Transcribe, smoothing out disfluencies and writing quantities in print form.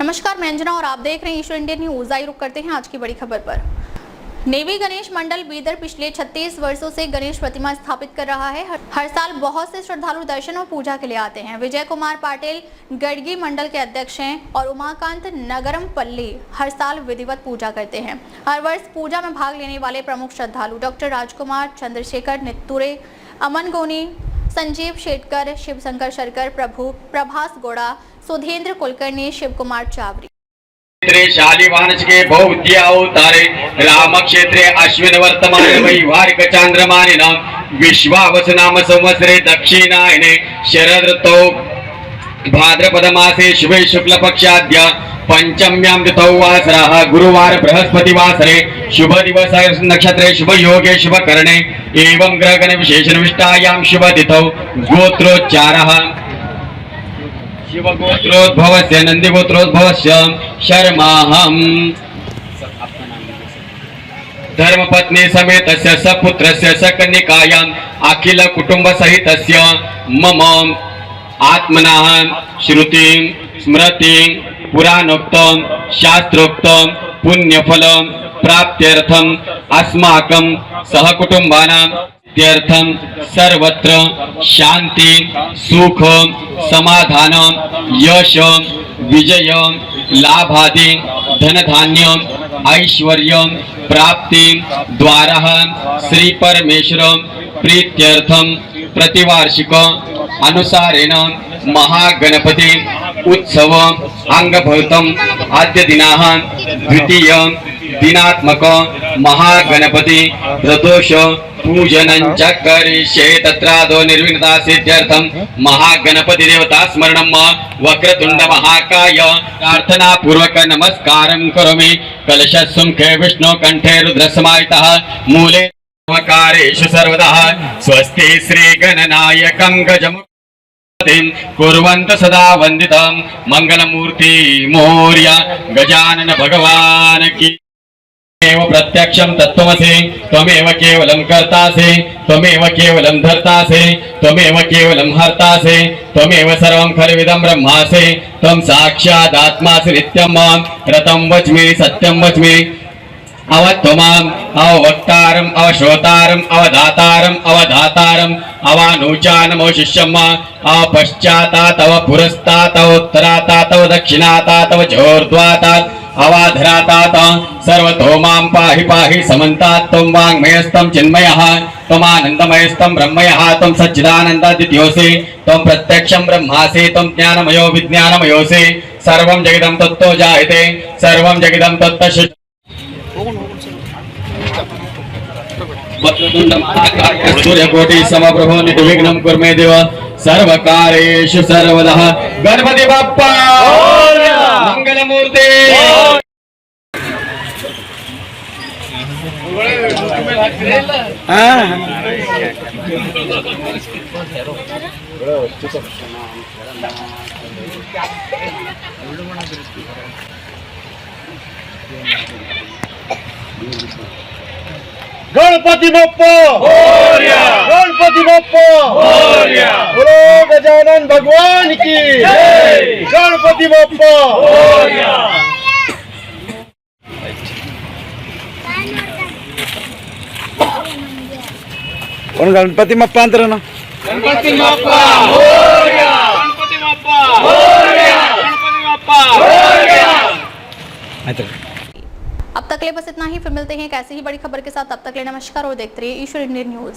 नमस्कार, मैं अंजना और आप देख रहे हैं ईश्वर इंडिया न्यूज। आइए रुक करते हैं आज की बड़ी खबर पर। नेवी गणेश मंडल बीदर पिछले 36 वर्षों से गणेश प्रतिमा स्थापित कर रहा है। हर साल बहुत से श्रद्धालु दर्शन और पूजा के लिए आते हैं। विजय कुमार पाटिल गड़गी मंडल के अध्यक्ष हैं और उमाकांत नगरम पल्ली हर साल विधिवत पूजा करते हैं। हर वर्ष पूजा में भाग लेने वाले प्रमुख श्रद्धालु डॉक्टर राजकुमार, चंद्रशेखर नित्तुरे, अमन गोनी, संजीव शेटकर, शिवशंकर शरकर, प्रभास गोड़ा, सुधेंद्र कुलकर्णी, शिव कुमार चावरी। क्षेत्रे शालिवाहनचके बहुद्यावतारे राम क्षेत्रे अश्विन वर्तमान वैवाहिक चांद्रमानिन विश्वावस नाम संवत्सरे दक्षिणायने शरद ऋतौ भाद्रपद मासे शुभे शुक्ल पक्षाद्य पंचम्यां तिथौ वासरः गुरुवार बृहस्पतिवासरे शुभ दिवस नक्षत्रे शुभ योगे शुभ करणे एवं ग्रहगण विशेषण विष्टायां शुभ तिथौ गोत्रोच्चारः शिवगोत्रोद्भवस्य नंदिगोत्रोद्भवस्य शर्माहम् धर्मपत्नी समेतस्य सपुत्रस्य सकन्यकायाम् अखिल कुटुंब सहितस्य मम आत्मनः श्रुतिं स्मृतिं पुराणोक्तं शास्त्रोक्तं पुण्यफलं प्राप्त्यर्थम् अस्माकं सहकुटुम्बानां तीर्थं सर्वत्र शांति सुख समाधान यश विजय लाभादि धन धान्य ऐश्वर्य प्राप्ति द्वारा श्री परमेश्वर प्रीत्यर्थम प्रतिवार्षिक अनुसारेण महागणपति उत्सव अंगभूतम आद्य दिनाः द्वितीय दिनात्मक महागणपति प्रदोष पूजनं च करिष्ये तत्रादो निर्विघ्नता सिद्ध्यर्थं महागणपति देवता स्मरणं वक्रतुंड महाकाय प्रार्थना पूर्वक नमस्कारं करोमि। कलशसुमुखे विष्णु कंठे रुद्रसमाहितः मूले सर्वकारेषु सर्वदा स्वस्ति श्री गणनायकं गजमुखं कुर्वन्त सदा वन्दितं मंगलमूर्ति मोर्या गजानन भगवान की एव प्रत्यक्षं तत्त्वमसि त्वमेव केवलं कर्तासि त्वमेव केवलं धर्तासि त्वमेव केवलं हर्तासि त्वमेव सर्वं खलुविदं ब्रह्मासि त्वं साक्षादात्मासि नित्यं रतं वच्मि सत्यं वच्मि अवत्वमाम् अवक्तारम् अवश्रोतारम् अवधातारम् अवधातारम् अवानुचानमो शिष्यम् अपश्चाता तव पुरस्ता तव उत्तराता तव दक्षिणाता तव जोर्ध्वाता अवाधराता सर्वतो मां पाहि पाहि समन्तात् त्वं वाङ्मयस्तं चिन्मयः त्वमानन्दमयस्तं ब्रह्मयः त्वं सच्चिदानन्दादित्योऽसि त्वं प्रत्यक्षं ब्रह्मासि त्वं ज्ञानमयो विज्ञानमयोऽसि सर्वं जगदं तत्तो जायते सर्वं जगदं तत्तत् सूर्यकोटि समप्रभो निर्विघ्नं कुर्मे देव सर्वकार्येषु सर्वदा। गणपति बाप्पा मंगलमूर्ते गणपति बप्पा मोरया, गणपति बप्पा मोरया, बोलो गजानन भगवान की जय। गणपति बप्पा मोरया। कौन गणपति बप्पा अंतर ना गणपति बप्पा मोरया, गणपति बप्पा मोरया, गणपति बप्पा मोरया। अब तक ले बस इतना ही। फिर मिलते हैं एक ऐसी ही बड़ी खबर के साथ। तब तक ले नमस्कार और देखते रहिए ईश्वर इंडिया न्यूज।